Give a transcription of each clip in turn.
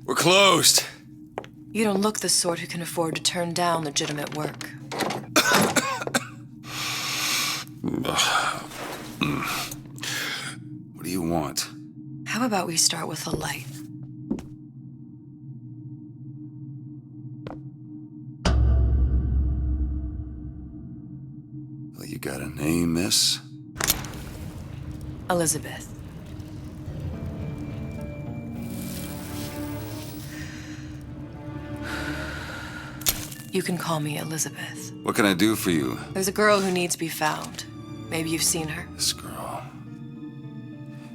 We're closed. You don't look the sort who can afford to turn down legitimate work. What do you want? How about we start with a light? Well, you got a name, miss? Elizabeth. You can call me Elizabeth. What can I do for you? There's a girl who needs to be found. Maybe you've seen her.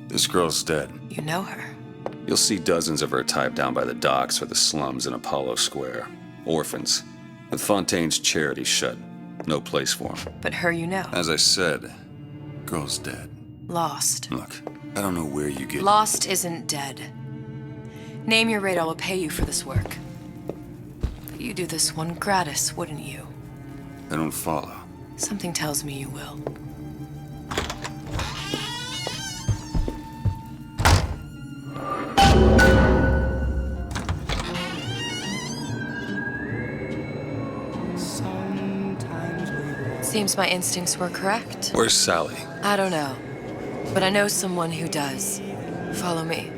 This girl's dead. You know her. You'll see dozens of her tied down by the docks or the slums in Apollo Square. Orphans. With Fontaine's charity shut. No place for them. But her you know. As I said, girl's dead. Lost. Look, I don't know where you get... Lost isn't dead. Name your rate, I will pay you for this work. But you do this one gratis, wouldn't you? I don't follow. Something tells me you will. Seems my instincts were correct. Where's Sally? I don't know. But I know someone who does. Follow me.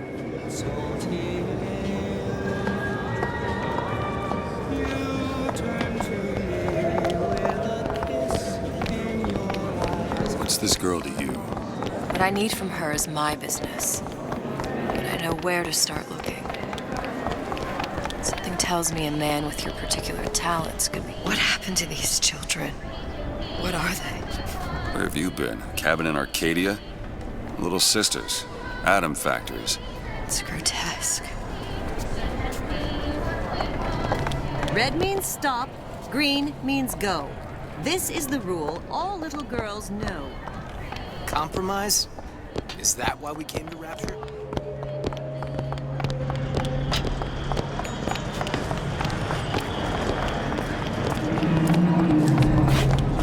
What's this girl to you? What I need from her is my business. But I know where to start looking. Something tells me a man with your particular talents could be... What happened to these children? What are they? Where have you been? Cabin in Arcadia? Little sisters. Atom factories. It's grotesque. Red means stop, green means go. This is the rule all little girls know. Compromise? Is that why we came to Rapture?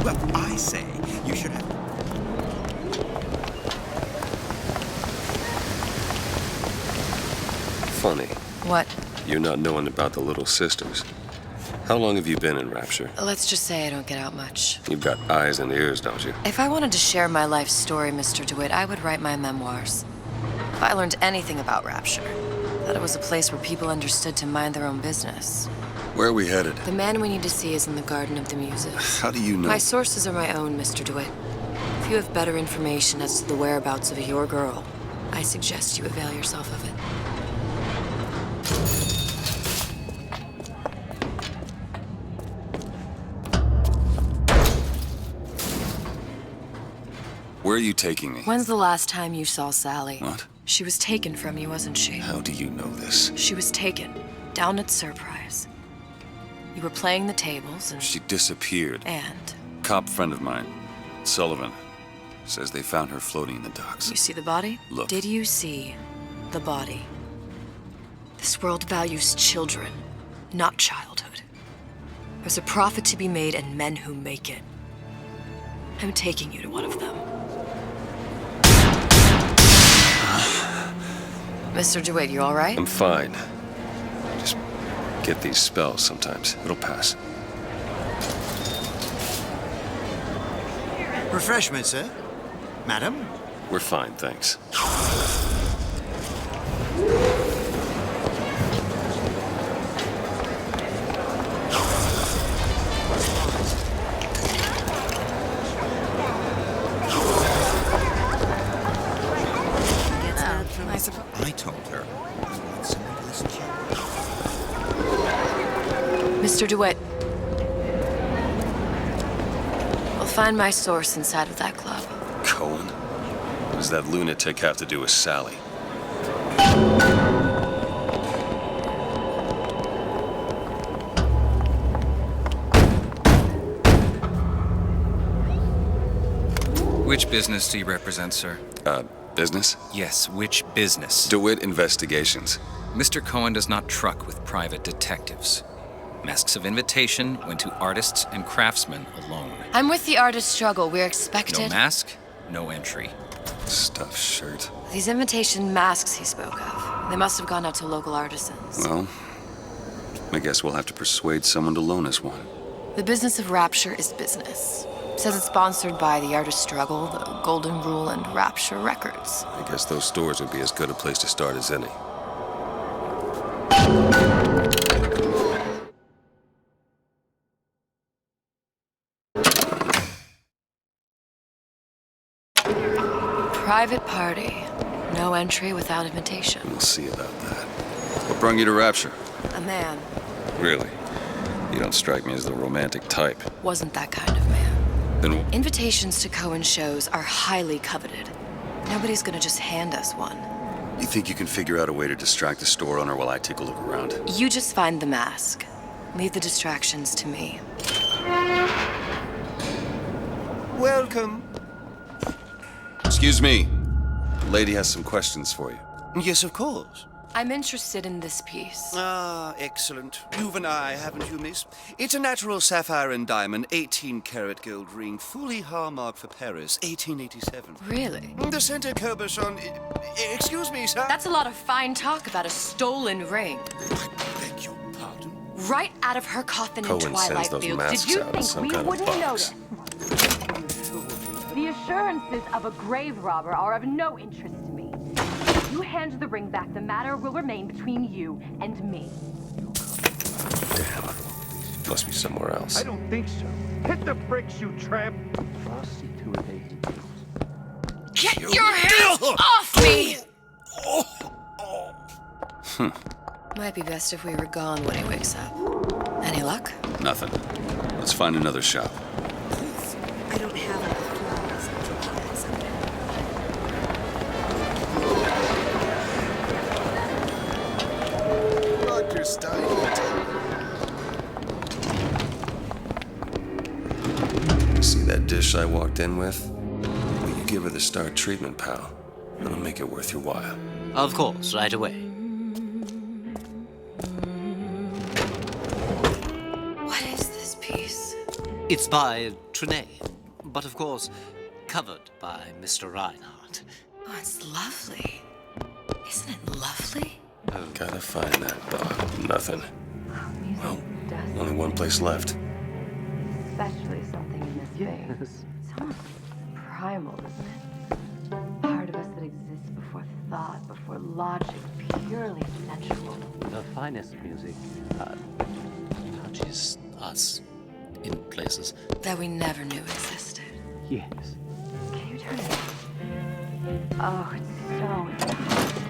Well, I say you should have... Funny. What? You not knowing about the little sisters. How long have you been in Rapture? Let's just say I don't get out much. You've got eyes and ears, don't you? If I wanted to share my life story, Mr. DeWitt, I would write my memoirs. If I learned anything about Rapture, that it was a place where people understood to mind their own business. Where are we headed? The man we need to see is in the Garden of the Muses. How do you know? My sources are my own, Mr. DeWitt. If you have better information as to the whereabouts of your girl, I suggest you avail yourself of it. Where are you taking me? When's the last time you saw Sally? What? She was taken from you, wasn't she? How do you know this? She was taken, down at Surprise. You were playing the tables and... She disappeared. And? Cop friend of mine, Sullivan, says they found her floating in the docks. You see the body? Look. Did you see the body? This world values children, not childhood. There's a profit to be made and men who make it. I'm taking you to one of them. Mr. DeWitt, you all right? I'm fine. Just get these spells sometimes. It'll pass. Refreshments, sir? Madam? We're fine, thanks. I told her. Mr. DeWitt. We'll find my source inside of that club. Cohen? What does that lunatic have to do with Sally? Which business do you represent, sir? Business? Yes, which business? DeWitt Investigations. Mr. Cohen does not truck with private detectives. Masks of invitation went to artists and craftsmen alone. I'm with the artist struggle. We're expected... No mask, no entry. Stuffed shirt. These imitation masks he spoke of. They must have gone out to local artisans. Well, I guess we'll have to persuade someone to loan us one. The business of Rapture is business. Says it's sponsored by the Artist Struggle, the Golden Rule, and Rapture Records. I guess those stores would be as good a place to start as any. Private party. No entry without invitation. We'll see about that. What brung you to Rapture? A man. Really? You don't strike me as the romantic type. Wasn't that kind of man. Then Invitations to Cohen shows are highly coveted. Nobody's gonna just hand us one. you think you can figure out a way to distract the store owner while I take a look around? You just find the mask. Leave the distractions to me. Welcome. Excuse me. The lady has some questions for you. Yes, of course. I'm interested in this piece. Ah, excellent. You've an eye, haven't you, miss? It's a natural sapphire and diamond, 18-karat gold ring, fully hallmarked for Paris, 1887. Really? The center cabochon... Excuse me, sir. That's a lot of fine talk about a stolen ring. I beg your pardon. Right out of her coffin in Cohen sends Twilight those Field. masks Did you out in think some we kind of wouldn't box. notice? The assurances of a grave robber are of no interest to me. If you hand the ring back, the matter will remain between you and me. Damn. Must be somewhere else. I don't think so. Hit the bricks, you tramp! I'll see to it they Get your hands off me! Might be best if we were gone when he wakes up. Any luck? Nothing. Let's find another shop. I don't have enough flowers. Dr. Stein. See that dish I walked in with? Will you give her the star treatment, pal? It'll make it worth your while. Of course, right away. What is this piece? It's by Trenet, but of course, covered by Mr. Reinhardt. Oh, it's lovely. Isn't it lovely? Gotta find that box. Nothing. Well, only one place left. Especially something in this vein. It's almost primal, isn't it? Part of us that exists before thought, before logic, purely sensual. The finest music touches us in places. That we never knew existed. Yes. Can you turn it off? Oh, it's so intoxicating.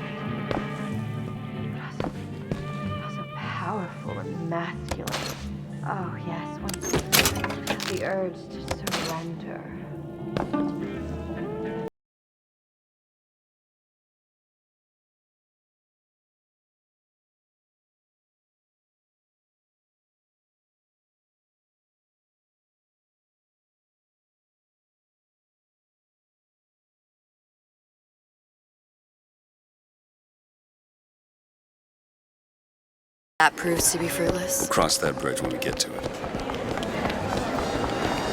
But also powerful and masculine. Oh, yes, once the urge to surrender. That proves to be fruitless. We'll cross that bridge when we get to it.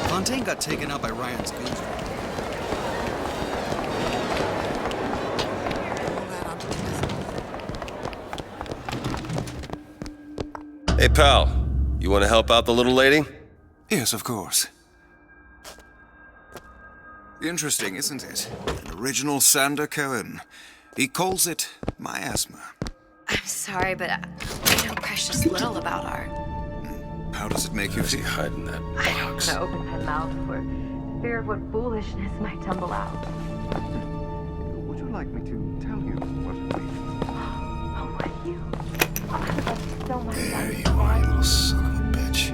Fontaine got taken out by Ryan's goons. Hey, pal. You want to help out the little lady? Yes, of course. Interesting, isn't it? An original Sander Cohen. He calls it miasma. I'm sorry, but I know precious little about art. How does it make you Where's he feel? hiding that I don't box? want to open my mouth for fear of what foolishness might tumble out. Would you like me to tell you what it means? Oh, would you? Oh, I would love so much. There you are, you little son of a bitch.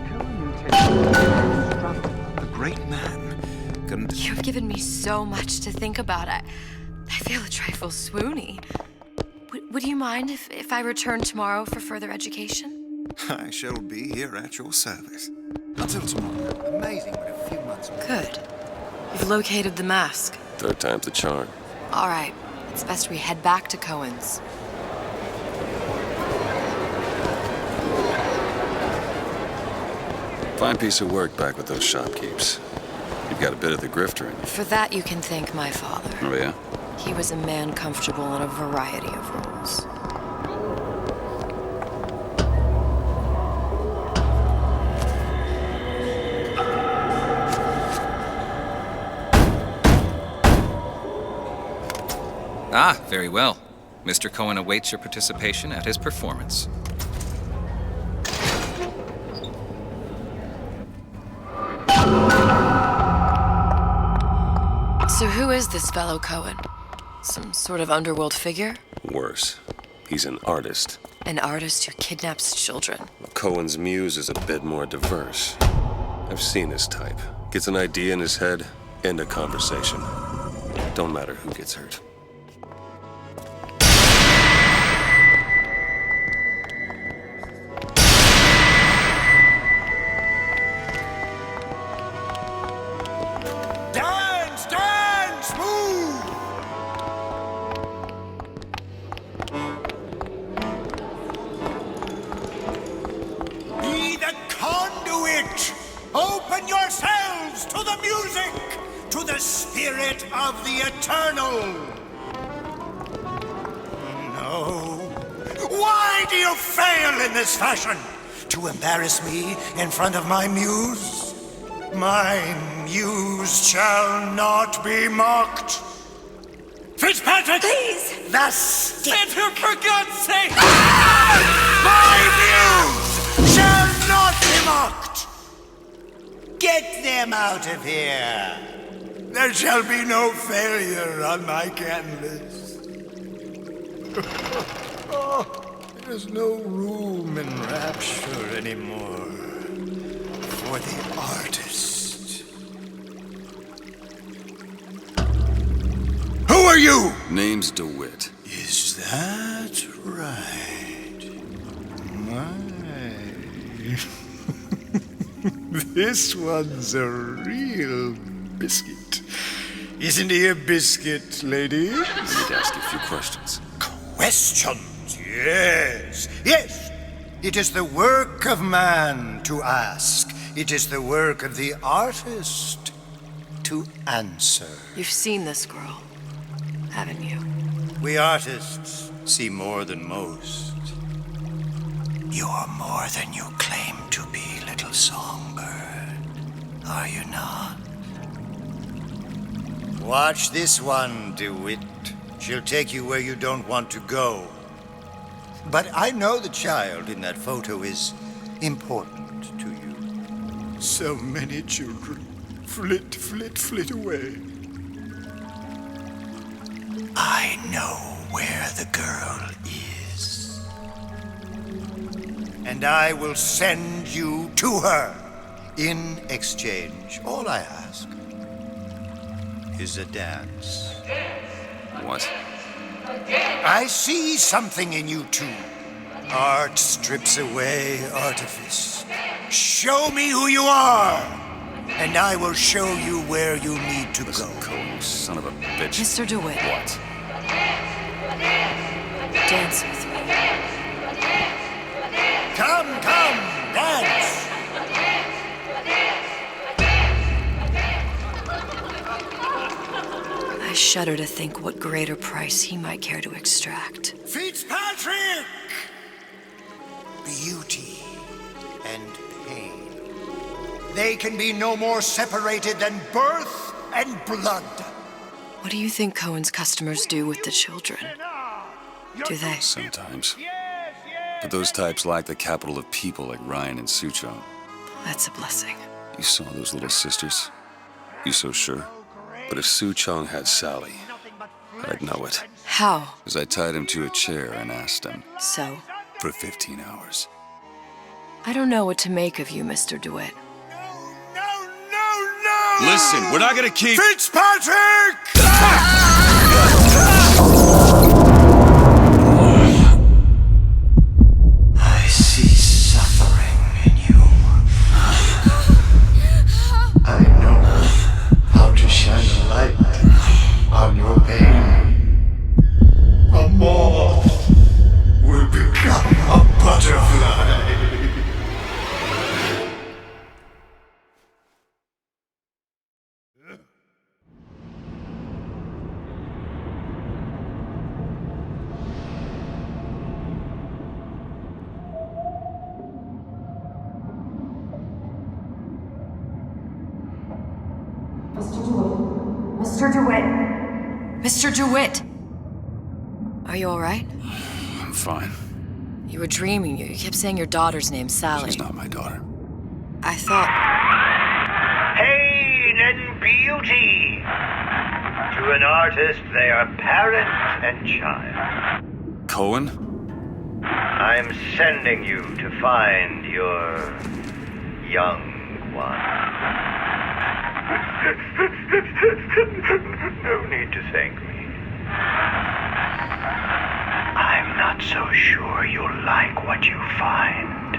Cohen intended to struggle. A great man can... You've given me so much to think about. I feel a trifle swoony. Would you mind if I return tomorrow for further education? I shall be here at your service. Until tomorrow. Amazing what a few months ago. Good. You've located the mask. Third time's the charm. All right. It's best we head back to Cohen's. Fine piece of work back with those shopkeepers. You've got a bit of the grifter in you. For that, you can thank my father. Oh, yeah? He was a man comfortable in a variety of roles. Ah, very well. Mr. Cohen awaits your participation at his performance. So who is this fellow Cohen? Some sort of underworld figure? Worse. He's an artist. An artist who kidnaps children. Cohen's muse is a bit more diverse. I've seen this type. Gets an idea in his head, end a conversation. Don't matter who gets hurt. Dance, dance, move! Be the conduit! Open yourselves to the music, to the spirit of the eternal! No. Why do you fail in this fashion? To embarrass me in front of my muse? My muse shall not be mocked. Fitzpatrick! Please! The stick! For God's sake! My muse shall not be mocked! Get them out of here! There shall be no failure on my canvas. Oh, there's no room in rapture anymore for the artist. Who are you? Name's DeWitt. Is that right? My. This one's a real biscuit. Isn't he a biscuit, lady? I need to ask you a few questions. Questions? Yes. Yes. It is the work of man to ask. It is the work of the artist to answer. You've seen this girl, haven't you? We artists see more than most. You're more than you claim to be, little songbird. Are you not? Watch this one, DeWitt. She'll take you where you don't want to go. But I know the child in that photo is important to you. So many children flit, flit, flit away. I know where the girl is. And I will send you to her. In exchange, all I ask is a dance. What? I see something in you two. Art strips away artifice. Show me who you are, and I will show you where you need to Listen, go. Cohen, you son of a bitch. Mr. DeWitt. What? Dance with me. Come, dance! I shudder to think what greater price he might care to extract. Fitzpatrick! Beauty and pain. They can be no more separated than birth and blood. What do you think Cohen's customers do with the children? Do they? Sometimes. But those types lack the capital of people like Ryan and Suchong. That's a blessing. You saw those little sisters? You so sure? But if Suchong had Sally, I'd know it. How? As I tied him to a chair and asked him So? for 15 hours. I don't know what to make of you, Mr. DeWitt. No! Listen, we're not gonna keep... Fitzpatrick! I see suffering in you. I know how to shine a light on your pain. A moth will become a butterfly. Mr. DeWitt! Mr. DeWitt! Are you alright? I'm fine. You were dreaming. You kept saying your daughter's name, Sally. She's not my daughter. I thought... Pain and beauty! To an artist, they are parent and child. Cohen? I'm sending you to find your young one. No need to thank me. I'm not so sure you'll like what you find.